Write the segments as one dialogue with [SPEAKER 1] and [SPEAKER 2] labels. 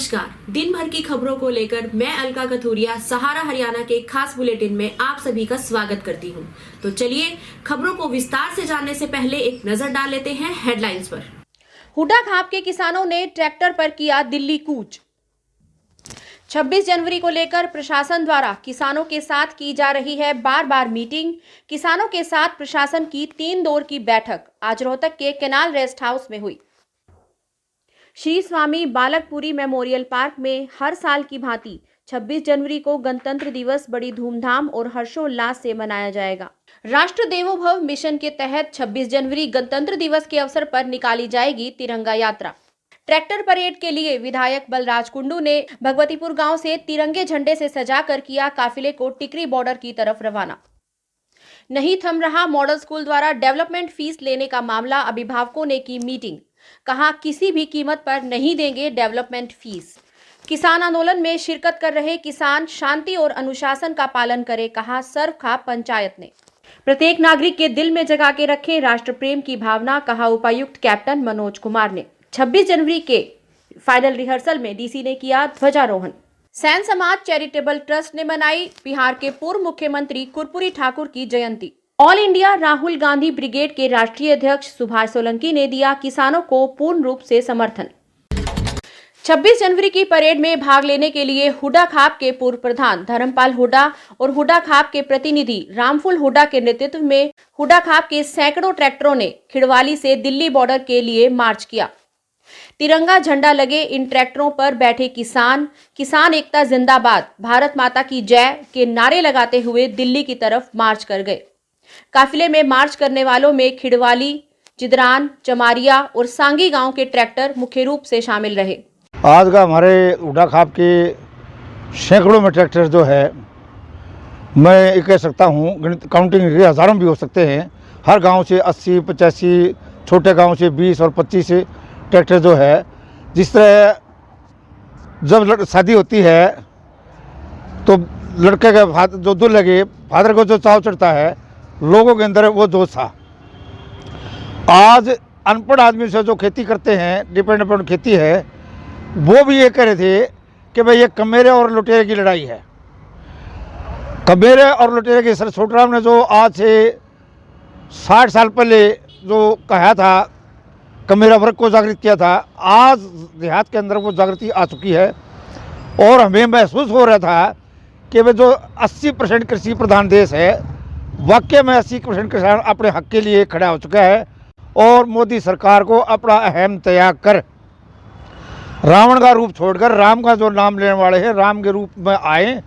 [SPEAKER 1] नमस्कार। दिन भर की खबरों को लेकर मैं अलका कथूरिया सहारा हरियाणा के खास बुलेटिन में आप सभी का स्वागत करती हूं। तो चलिए खबरों को विस्तार से जानने से पहले एक नजर डाल लेते हैं हेडलाइंस पर।
[SPEAKER 2] हुडा खाप के किसानों ने ट्रैक्टर पर किया दिल्ली कूच। 26 जनवरी को लेकर प्रशासन द्वारा किसानों के साथ की जा रही है बार मीटिंग। किसानों के साथ प्रशासन की 3 दौर की बैठक आज रोहतक के केनाल रेस्ट हाउस में हुई। श्री स्वामी बालकपुरी मेमोरियल पार्क में हर साल की भांति 26 जनवरी को गणतंत्र दिवस बड़ी धूमधाम और हर्षोल्लास से मनाया जाएगा। राष्ट्र देवो भव मिशन के तहत 26 जनवरी गणतंत्र दिवस के अवसर पर निकाली जाएगी तिरंगा यात्रा। ट्रैक्टर परेड के लिए विधायक बलराज कुंडू ने भगवतीपुर गांव से तिरंगे झंडे से सजाकर किया काफिले को टिकरी बॉर्डर की तरफ रवाना। नहीं थम रहा मॉडल स्कूल द्वारा डेवलपमेंट फीस लेने का मामला, अभिभावकों ने की मीटिंग। कहा किसी भी कीमत पर नहीं देंगे डेवलपमेंट फीस। किसान आंदोलन में शिरकत कर रहे किसान शांति और अनुशासन का पालन करें, कहा सर्व खाप पंचायत ने। प्रत्येक नागरिक के दिल में जगा के रखें राष्ट्र प्रेम की भावना, कहा उपायुक्त कैप्टन मनोज कुमार ने। 26 जनवरी के फाइनल रिहर्सल में डीसी ने किया ध्वजारोहण। सैन समाज चैरिटेबल ट्रस्ट ने मनाई बिहार के पूर्व मुख्यमंत्री कर्पूरी ठाकुर की जयंती। All India Rahul Gandhi brigade के राष्ट्रीय अध्यक्ष सुभाष सोलंकी ने दिया किसानों को पूर्ण रूप से समर्थन। 26 जनवरी की परेड में भाग लेने के लिए हुडा खाप के पूर्व प्रधान धर्मपाल हुडा और हुडा खाप के प्रतिनिधि रामफुल हुडा के नेतृत्व में हुडा खाप के सैकड़ों ट्रैक्टरों ने खिड़वाली से दिल्ली बॉर्डर के लिए मार्च किया। तिरंगा झंडा लगे इन ट्रैक्टरों पर बैठे किसान एकता जिंदाबाद, भारत माता की जय के नारे लगाते हुए दिल्ली की तरफ मार्च कर गए। काफिले में मार्च करने वालों में खिड़वाली, चिदरान, चमारिया और सांगी गांव के ट्रैक्टर मुख्य रूप से शामिल रहे।
[SPEAKER 3] आज का हमारे हुडा खाप के सैकड़ों में ट्रैक्टर जो है, मैं ये कह सकता हूँ काउंटिंग के हज़ारों भी हो सकते हैं। हर गांव से 80, 85, छोटे गांव से 20 और 25 ट्रैक्टर जो है, जिस तरह जब शादी होती है तो लड़के का जो दूल्हे के फादर को जो चाव चढ़ता है, लोगों के अंदर वो जोश था। आज अनपढ़ आदमी से जो खेती करते हैं, डिपेंड अपॉन खेती है, वो भी ये कह रहे थे कि भाई ये कमेरे और लुटेरे की लड़ाई है। कमेरे और लुटेरे के सर छोटराम ने जो आज से 60 साल पहले जो कहा था, कमेरा वर्ग को जागृत किया था, आज देहात के अंदर वो जागृति आ चुकी है। और हमें महसूस हो रहा था कि वे जो 80% कृषि प्रधान देश है, वाकई में 80% किसान अपने हक के लिए खड़ा हो चुका है। और मोदी सरकार को अपना अहम त्याग कर रावण का रूप छोड़कर राम का जो नाम लेने वाले हैं, राम के रूप में आए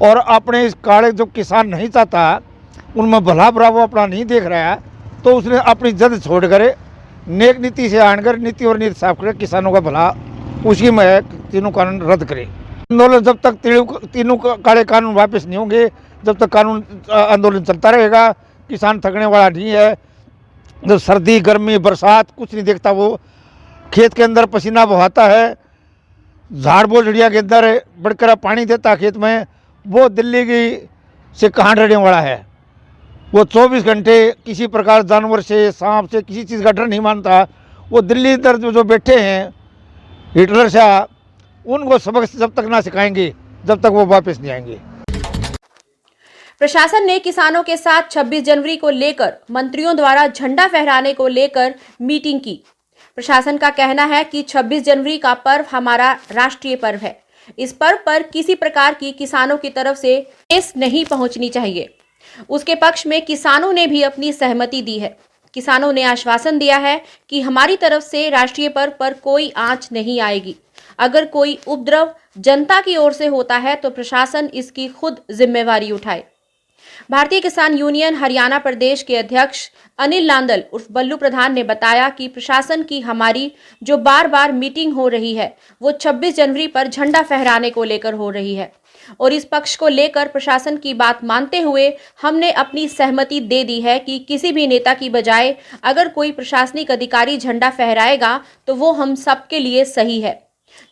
[SPEAKER 3] और अपने इस काले जो किसान नहीं चाहता, उनमें भला बुरा वो अपना नहीं देख रहा है, तो उसने अपनी जद छोड़कर नेक नीति से आनकर नीति और नीति साफ करे, किसानों का भला उसी में तीनों कानून रद्द करे। आंदोलन जब तक तीनों काले कानून वापस नहीं होंगे, जब तक कानून आंदोलन चलता रहेगा। किसान थकने वाला नहीं है। जब सर्दी, गर्मी, बरसात कुछ नहीं देखता, वो खेत के अंदर पसीना बहाता है, झाड़ बोझड़िया के अंदर बढ़कर पानी देता खेत में, वो दिल्ली की से कहाँ डरने वाला है। वो 24 घंटे किसी प्रकार जानवर से, सांप से, किसी चीज़ का डर नहीं मानता। वो दिल्ली अंदर जो बैठे हैं हिटलर शाह, उनको सबक जब तक ना सिखाएंगे, जब तक वो वापस नहीं आएंगे।
[SPEAKER 2] प्रशासन ने किसानों के साथ 26 जनवरी को लेकर मंत्रियों द्वारा झंडा फहराने को लेकर मीटिंग की। प्रशासन का कहना है कि 26 जनवरी का पर्व हमारा राष्ट्रीय पर्व है। इस पर्व पर किसी प्रकार की किसानों की तरफ से ठेस नहीं पहुंचनी चाहिए। उसके पक्ष में किसानों ने भी अपनी सहमति दी है। किसानों ने आश्वासन दिया है कि हमारी तरफ से राष्ट्रीय पर्व पर कोई आंच नहीं आएगी। अगर कोई उपद्रव जनता की ओर से होता है तो प्रशासन इसकी खुद जिम्मेवारी उठाए। भारतीय किसान यूनियन हरियाणा प्रदेश के अध्यक्ष अनिल लांदल उर्फ बल्लू प्रधान ने बताया कि प्रशासन की हमारी जो बार मीटिंग हो रही है, वो 26 जनवरी पर झंडा फहराने को लेकर हो रही है और इस पक्ष को लेकर प्रशासन की बात मानते हुए हमने अपनी सहमति दे दी है कि किसी भी नेता की बजाय अगर कोई प्रशासनिक अधिकारी झंडा फहराएगा तो वो हम सबके लिए सही है,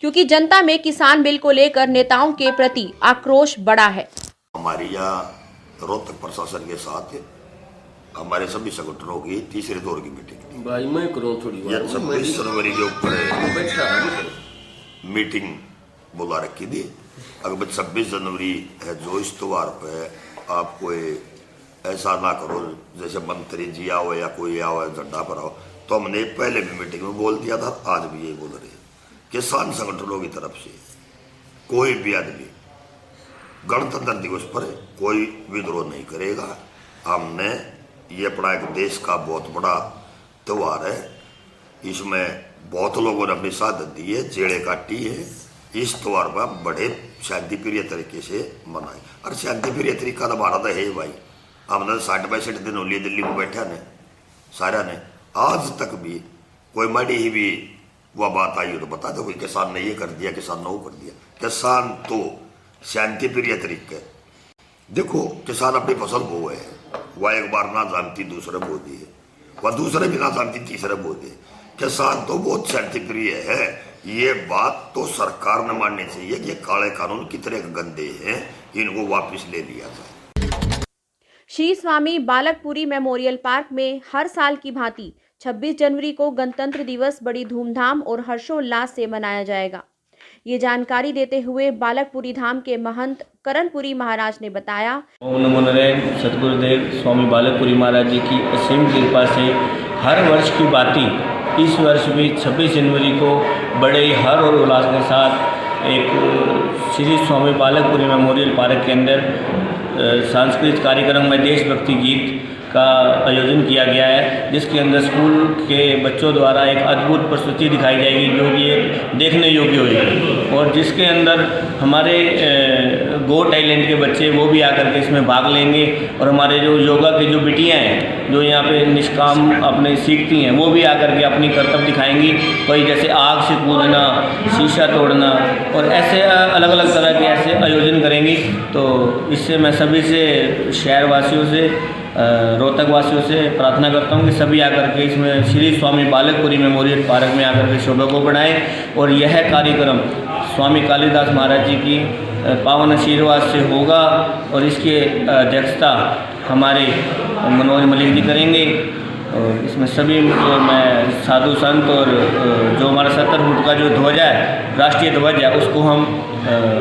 [SPEAKER 2] क्योंकि जनता में किसान बिल को लेकर नेताओं के प्रति आक्रोश बढ़ा है।
[SPEAKER 4] हमारी यहाँ रोहतक प्रशासन के साथ हमारे सभी संगठनों की तीसरे दौर की मीटिंग
[SPEAKER 5] भाई मैं करूँ थोड़ी बात।
[SPEAKER 4] 26 जनवरी के ऊपर मीटिंग बुला रखी थी। अगर 26 जनवरी है जो इस त्योहार पे आप कोई ऐसा ना करो जैसे मंत्री जी आओ या कोई आओ झंडा पर आओ, तो हमने पहले भी मीटिंग में बोल दिया था, आज भी यही बोल रहे हैं। किसान संगठनों की तरफ से कोई भी आदमी गणतंत्र दिवस पर कोई विद्रोह नहीं करेगा। हमने ये अपना एक देश का बहुत बड़ा त्योहार है, इसमें बहुत लोगों ने अपनी शहादत दी है, जेड़े काटी है। इस त्योहार पर बड़े शांति प्रिय तरीके से मनाए। और शांति प्रिय तरीका तो हमारा तो है ही भाई। हमने 60-62 दिन हो लिए दिल्ली में बैठा ने सारा ने, आज तक भी कोई माड़ी ही भी वह बात आई हो तो बता दो कोई किसान ने ये कर दिया, किसान ने वो कर दिया। किसान तो शांति प्रिय तरीके, देखो किसान अपनी फसल बोए है, वह एक बार ना जानती दूसरे बो दिए, वह दूसरे भी ना जानती तीसरे बो दिए। किसान तो बहुत शांति प्रिय है। ये बात तो सरकार ने माननी चाहिए कि ये काले कानून कितने गंदे हैं, इनको वापस ले लिया जाए।
[SPEAKER 2] श्री स्वामी बालकपुरी मेमोरियल पार्क में हर साल की भांति 26 जनवरी को गणतंत्र दिवस बड़ी धूमधाम और हर्षोल्लास से मनाया जाएगा। ये जानकारी देते हुए बालकपुरी धाम के महंत करणपुरी महाराज ने बताया,
[SPEAKER 5] ओम नमो नारायण। सतगुरुदेव स्वामी बालकपुरी महाराज जी की असीम कृपा से हर वर्ष की भांति इस वर्ष भी 26 जनवरी को बड़े ही हर और उल्लास के साथ एक श्री स्वामी बालकपुरी मेमोरियल पार्क के अंदर सांस्कृतिक कार्यक्रम में देशभक्ति गीत का आयोजन किया गया है, जिसके अंदर स्कूल के बच्चों द्वारा एक अद्भुत प्रस्तुति दिखाई जाएगी जो कि एक देखने योग्य होगी, और जिसके अंदर हमारे गो टैलेंट के बच्चे वो भी आकर के इसमें भाग लेंगे, और हमारे जो योगा की जो बिटियाँ हैं जो यहाँ पे निष्काम अपने सीखती हैं वो भी आकर के अपनी कर्तव्य दिखाएंगी। कोई जैसे आग से कूदना, शीशा तोड़ना और ऐसे अलग अलग तरह के ऐसे आयोजन करेंगी। तो इससे मैं सभी से, शहरवासियों से, रोहतक वासियों से प्रार्थना करता हूँ कि सभी आकर के इसमें श्री स्वामी बालकपुरी मेमोरियल पार्क में आकर के शोभा को बढ़ाएं, और यह कार्यक्रम स्वामी कालिदास महाराज जी की पावन आशीर्वाद से होगा, और इसकी अध्यक्षता हमारे मनोज मलिक जी करेंगे। और इसमें सभी मैं साधु संत और जो हमारा 70 फुट का जो ध्वज है, राष्ट्रीय ध्वज है, उसको हम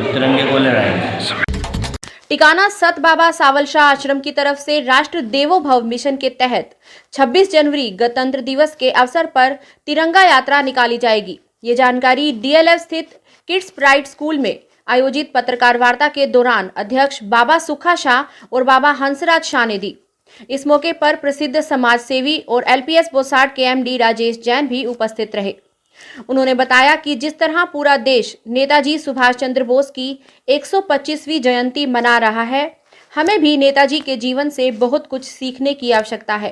[SPEAKER 5] तिरंगे को लहराएंगे।
[SPEAKER 2] टिकाना सत बाबा सावल शाह आश्रम की तरफ से राष्ट्र देवो भव मिशन के तहत 26 जनवरी गणतंत्र दिवस के अवसर पर तिरंगा यात्रा निकाली जाएगी। ये जानकारी डीएलएफ स्थित किड्स प्राइड स्कूल में आयोजित पत्रकार वार्ता के दौरान अध्यक्ष बाबा सुखा शाह और बाबा हंसराज शाह ने दी। इस मौके पर प्रसिद्ध समाज सेवी और एलपीएस बोसाड के एमडी राजेश जैन भी उपस्थित रहे। उन्होंने बताया कि जिस तरह पूरा देश नेताजी सुभाष चंद्र बोस की 125वीं जयंती मना रहा है, हमें भी नेताजी के जीवन से बहुत कुछ सीखने की आवश्यकता है।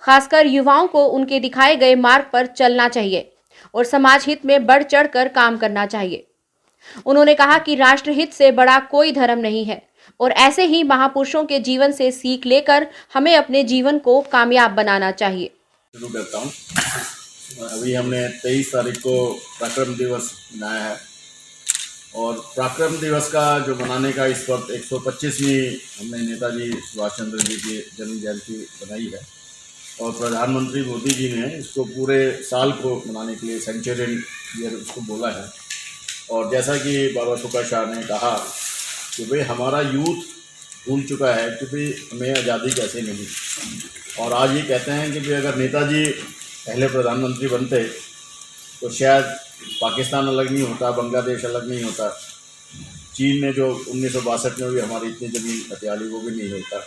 [SPEAKER 2] खासकर युवाओं को उनके दिखाए गए मार्ग पर चलना चाहिए और समाज हित में बढ़ चढ़कर काम करना चाहिए। उन्होंने कहा कि राष्ट्रहित से बड़ा कोई धर्म नहीं है और ऐसे ही महापुरुषों के जीवन से सीख लेकर हमें अपने जीवन को कामयाब बनाना चाहिए।
[SPEAKER 6] शुरू करता हूँ। अभी हमने 23 तारीख को पराक्रम दिवस मनाया है, और पराक्रम दिवस का जो मनाने का इस वक्त 125वीं हमने नेताजी सुभाष चंद्र जी की जन्म जयंती बनाई है, और प्रधानमंत्री मोदी जी ने इसको पूरे साल को मनाने के लिए सेंचुरियन ईयर उसको बोला है। और जैसा कि बाबा सुखा शाह ने कहा कि भाई हमारा यूथ भूल चुका है कि भाई हमें आज़ादी कैसे मिली, और आज ये कहते हैं कि भाई अगर नेताजी पहले प्रधानमंत्री बनते तो शायद पाकिस्तान अलग नहीं होता, बांग्लादेश अलग नहीं होता, चीन ने जो 1962 में भी हमारी इतनी ज़मीन हथियाली वो भी नहीं होता,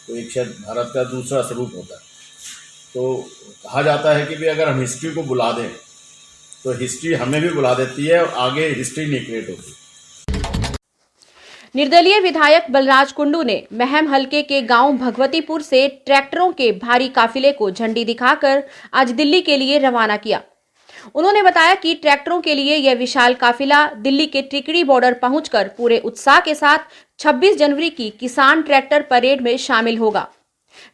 [SPEAKER 6] तो एक शायद भारत का दूसरा स्वरूप होता। तो कहा जाता है कि भाई अगर हम हिस्ट्री को बुला दें तो हिस्ट्री हमें भी बुला देती है और आगे हिस्ट्री नहीं क्रिएट होती।
[SPEAKER 2] निर्दलीय विधायक बलराज कुंडू ने महम हलके के गांव भगवतीपुर से ट्रैक्टरों के भारी काफिले को झंडी दिखाकर आज दिल्ली के लिए रवाना किया। उन्होंने बताया कि ट्रैक्टरों के लिए यह विशाल काफिला दिल्ली के टिकरी बॉर्डर पहुंचकर पूरे उत्साह के साथ 26 जनवरी की किसान ट्रैक्टर परेड में शामिल होगा।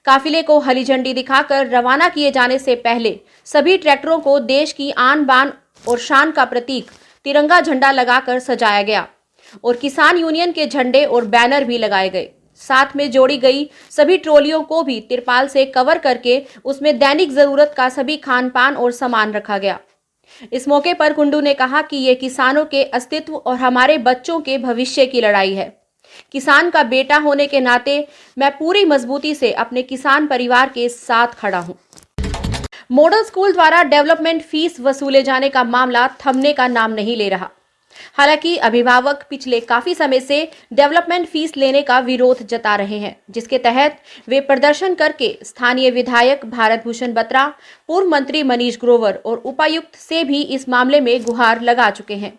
[SPEAKER 2] काफिले को हरी झंडी दिखाकर रवाना किए जाने से पहले सभी ट्रैक्टरों को देश की आन बान और शान का प्रतीक तिरंगा झंडा लगाकर सजाया गया और किसान यूनियन के झंडे और बैनर भी लगाए गए। साथ में जोड़ी गई सभी ट्रॉलियों को भी तिरपाल से कवर करके उसमें दैनिक जरूरत का सभी खान पान और सामान रखा गया। इस मौके पर कुंडू ने कहा कि ये किसानों के अस्तित्व और हमारे बच्चों के भविष्य की लड़ाई है। किसान का बेटा होने के नाते मैं पूरी मजबूती से अपने किसान परिवार के साथ खड़ा हूं। मॉडल स्कूल द्वारा डेवलपमेंट फीस वसूले जाने का मामला थमने का नाम नहीं ले रहा। हालांकि अभिभावक पिछले काफी समय से डेवलपमेंट फीस लेने का विरोध जता रहे हैं, जिसके तहत वे प्रदर्शन करके स्थानीय विधायक भारत भूषण बत्रा, पूर्व मंत्री मनीष ग्रोवर और उपायुक्त से भी इस मामले में गुहार लगा चुके हैं।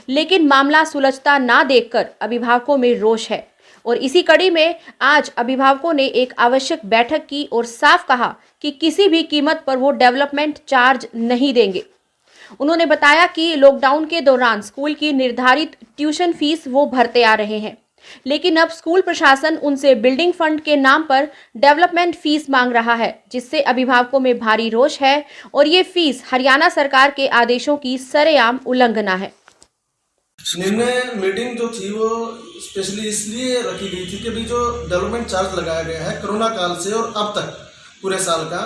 [SPEAKER 2] लेकिन मामला सुलझता ना देखकर अभिभावकों में रोष है और इसी कड़ी में आज अभिभावकों ने एक आवश्यक बैठक की और साफ कहा कि किसी भी कीमत पर वो डेवलपमेंट चार्ज नहीं देंगे। उन्होंने बताया कि लॉकडाउन के दौरान स्कूल की निर्धारित ट्यूशन फीस वो भरते आ रहे हैं, लेकिन अब स्कूल प्रशासन उनसे बिल्डिंग फंड के नाम पर डेवलपमेंट फीस मांग रहा है, जिससे अभिभावकों में भारी रोष है और ये फीस हरियाणा सरकार के आदेशों की सरेआम उल्लंघना है।
[SPEAKER 7] निर्णय मीटिंग जो थी वो स्पेशली इसलिए रखी गई थी कि भी जो डेवलपमेंट चार्ज लगाया गया है कोरोना काल से और अब तक पूरे साल का,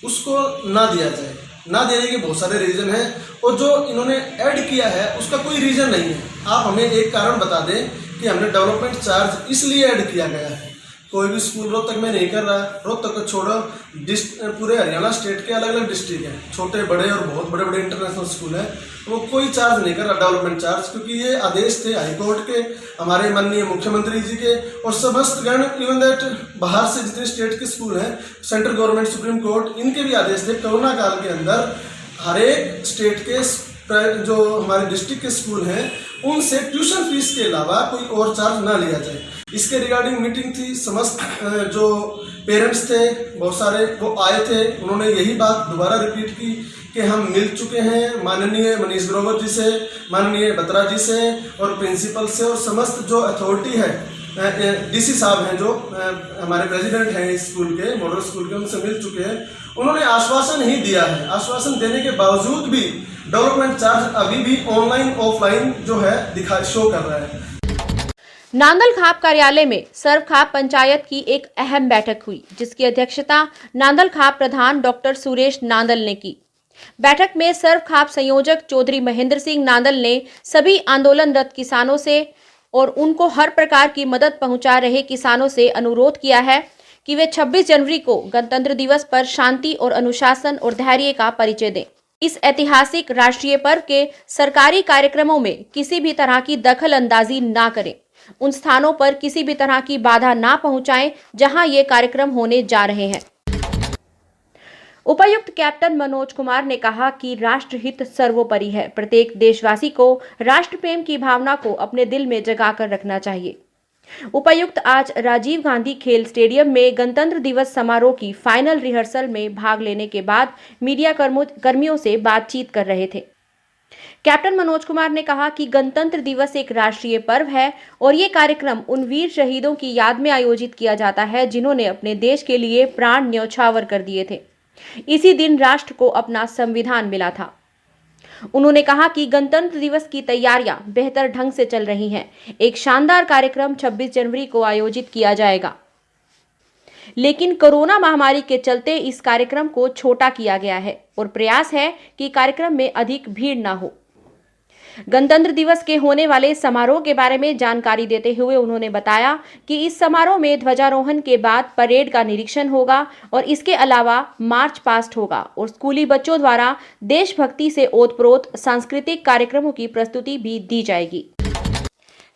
[SPEAKER 7] उसको ना दिया जाए। ना देने के बहुत सारे रीज़न हैं और जो इन्होंने ऐड किया है उसका कोई रीज़न नहीं है। आप हमें एक कारण बता दें कि हमने डेवलपमेंट चार्ज इसलिए ऐड किया गया है। कोई भी स्कूल रोहतक में नहीं कर रहा। रोहतक को छोड़ो, पूरे हरियाणा स्टेट के अलग अलग डिस्ट्रिक्ट हैं, छोटे बड़े और बहुत बड़े बड़े इंटरनेशनल स्कूल हैं, वो कोई चार्ज नहीं कर रहा डेवलपमेंट चार्ज, क्योंकि ये आदेश थे हाईकोर्ट के, हमारे माननीय मुख्यमंत्री जी के और समस्त गण, इवन दैट बाहर से जितने स्टेट के स्कूल हैं, सेंट्रल गवर्नमेंट, सुप्रीम कोर्ट, इनके भी आदेश थे। कोरोना काल के अंदर हर एक स्टेट के जो हमारे डिस्ट्रिक्ट के स्कूल हैं उनसे ट्यूशन फीस के अलावा कोई और चार्ज ना लिया जाए। इसके रिगार्डिंग मीटिंग थी। समस्त जो पेरेंट्स थे बहुत सारे वो आए थे, उन्होंने यही बात दोबारा रिपीट की कि हम मिल चुके हैं माननीय मनीष ग्रोवर जी से, माननीय बत्रा जी से और प्रिंसिपल से और समस्त जो अथॉरिटी है, डीसी साहब हैं जो हमारे प्रेसिडेंट हैं इस स्कूल के, मॉडल स्कूल के, उनसे मिल चुके हैं। उन्होंने आश्वासन ही दिया है। आश्वासन देने के बावजूद भी डेवलपमेंट चार्ज अभी भी ऑनलाइन ऑफलाइन जो है शो कर रहा है।
[SPEAKER 2] नांदल खाप कार्यालय में सर्व खाप पंचायत की एक अहम बैठक हुई, जिसकी अध्यक्षता नांदल खाप प्रधान डॉक्टर सुरेश नांदल ने की। बैठक में सर्व खाप संयोजक चौधरी महेंद्र सिंह नांदल ने सभी आंदोलनरत किसानों से और उनको हर प्रकार की मदद पहुंचा रहे किसानों से अनुरोध किया है कि वे 26 जनवरी को गणतंत्र दिवस पर शांति और अनुशासन और धैर्य का परिचय दें। इस ऐतिहासिक राष्ट्रीय पर्व के सरकारी कार्यक्रमों में किसी भी तरह की दखल अंदाजी ना करें। उन स्थानों पर किसी भी तरह की बाधा ना पहुंचाएं जहां ये कार्यक्रम होने जा रहे हैं। उपायुक्त कैप्टन मनोज कुमार ने कहा कि राष्ट्र हित सर्वोपरि है। प्रत्येक देशवासी को राष्ट्र प्रेम की भावना को अपने दिल में जगा कर रखना चाहिए। उपायुक्त आज राजीव गांधी खेल स्टेडियम में गणतंत्र दिवस समारोह की फाइनल रिहर्सल में भाग लेने के बाद मीडिया कर्मियों से बातचीत कर रहे थे। कैप्टन मनोज कुमार ने कहा कि गणतंत्र दिवस एक राष्ट्रीय पर्व है और ये कार्यक्रम उन वीर शहीदों की याद में आयोजित किया जाता है जिन्होंने अपने देश के लिए प्राण न्यौछावर कर दिए थे। इसी दिन राष्ट्र को अपना संविधान मिला था। उन्होंने कहा कि गणतंत्र दिवस की तैयारियां बेहतर ढंग से चल रही हैं। एक शानदार कार्यक्रम 26 जनवरी को आयोजित किया जाएगा, लेकिन कोरोना महामारी के चलते इस कार्यक्रम को छोटा किया गया है और प्रयास है कि कार्यक्रम में अधिक भीड़ ना हो। गणतंत्र दिवस के होने वाले समारोह के बारे में जानकारी देते हुए उन्होंने बताया कि इस समारोह में ध्वजारोहण के बाद परेड का निरीक्षण होगा और इसके अलावा मार्च पास्ट होगा और स्कूली बच्चों द्वारा देशभक्ति से ओतप्रोत सांस्कृतिक कार्यक्रमों की प्रस्तुति भी दी जाएगी।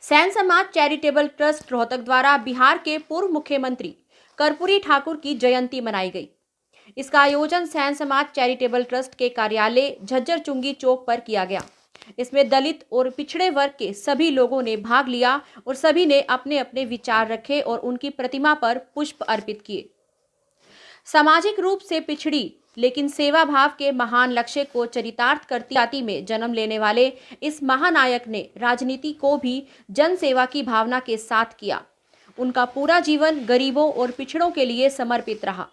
[SPEAKER 2] सैन समाज चैरिटेबल ट्रस्ट रोहतक द्वारा बिहार के पूर्व मुख्यमंत्री कर्पूरी ठाकुर की जयंती मनाई गई। इसका आयोजन सैन समाज चैरिटेबल ट्रस्ट के कार्यालय झज्जर चुंगी चौक पर किया गया। इसमें दलित और पिछड़े वर्ग के सभी लोगों ने भाग लिया और सभी ने अपने अपने विचार रखे और उनकी प्रतिमा पर पुष्प अर्पित किए। सामाजिक रूप से पिछड़ी लेकिन सेवा भाव के महान लक्ष्य को चरितार्थ करती जाति में जन्म लेने वाले इस महानायक ने राजनीति को भी जन सेवा की भावना के साथ किया। उनका पूरा जीवन गरीबों और पिछड़ों के लिए समर्पित रहा।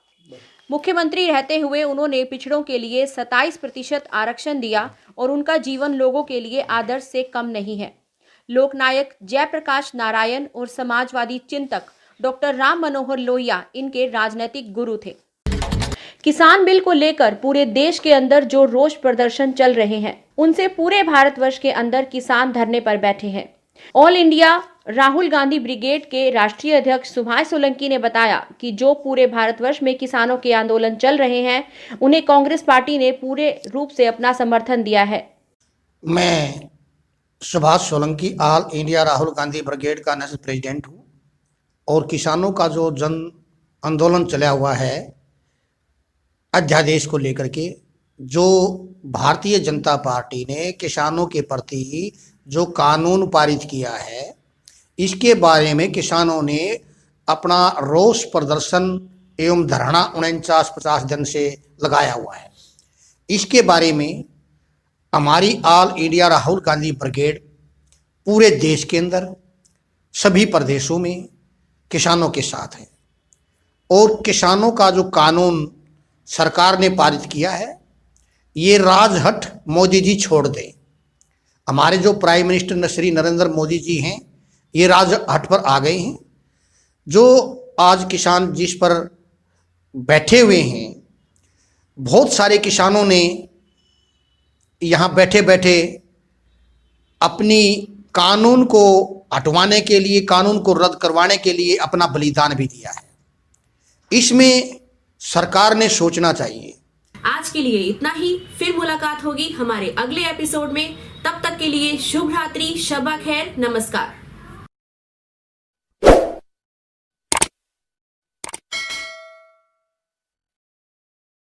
[SPEAKER 2] मुख्यमंत्री रहते हुए उन्होंने पिछड़ों के लिए 27% आरक्षण दिया और उनका जीवन लोगों के लिए आदर्श से कम नहीं है। लोकनायक जयप्रकाश नारायण और समाजवादी चिंतक डॉक्टर राम मनोहर लोहिया इनके राजनीतिक गुरु थे। किसान बिल को लेकर पूरे देश के अंदर जो रोष प्रदर्शन चल रहे हैं, उनसे पूरे भारतवर्ष के अंदर किसान धरने पर बैठे हैं। All India Rahul Gandhi brigade के राष्ट्रीय अध्यक्ष सुभाष सोलंकी ने बताया कि जो पूरे भारतवर्ष में किसानों के आंदोलन चल रहे हैं, उन्हें कांग्रेस पार्टी ने पूरे रूप से अपना समर्थन दिया है।
[SPEAKER 8] मैं Subhash Solanki all India Rahul Gandhi brigade का नेशनल प्रेसिडेंट हूँ और किसानों का जो जन आंदोलन चला हुआ है अध्यादेश को लेकर के, जो भारतीय जनता पार्टी ने किसानों के प्रति जो कानून पारित किया है, इसके बारे में किसानों ने अपना रोष प्रदर्शन एवं धरना 49-50 दिन से लगाया हुआ है। इसके बारे में हमारी all India Rahul Gandhi brigade पूरे देश के अंदर सभी प्रदेशों में किसानों के साथ है और किसानों का जो कानून सरकार ने पारित किया है, ये राजहट मोदी जी छोड़ दें। हमारे जो प्राइम मिनिस्टर श्री नरेंद्र मोदी जी हैं, ये राजहट पर आ गए हैं। जो आज किसान जिस पर बैठे हुए हैं, बहुत सारे किसानों ने यहाँ बैठे बैठे अपनी कानून को हटवाने के लिए, कानून को रद्द करवाने के लिए अपना बलिदान भी दिया है। इसमें सरकार ने सोचना चाहिए।
[SPEAKER 1] आज के लिए इतना ही, फिर मुलाकात होगी हमारे अगले एपिसोड में। तब तक के लिए शुभ रात्रि, शब खैर, नमस्कार।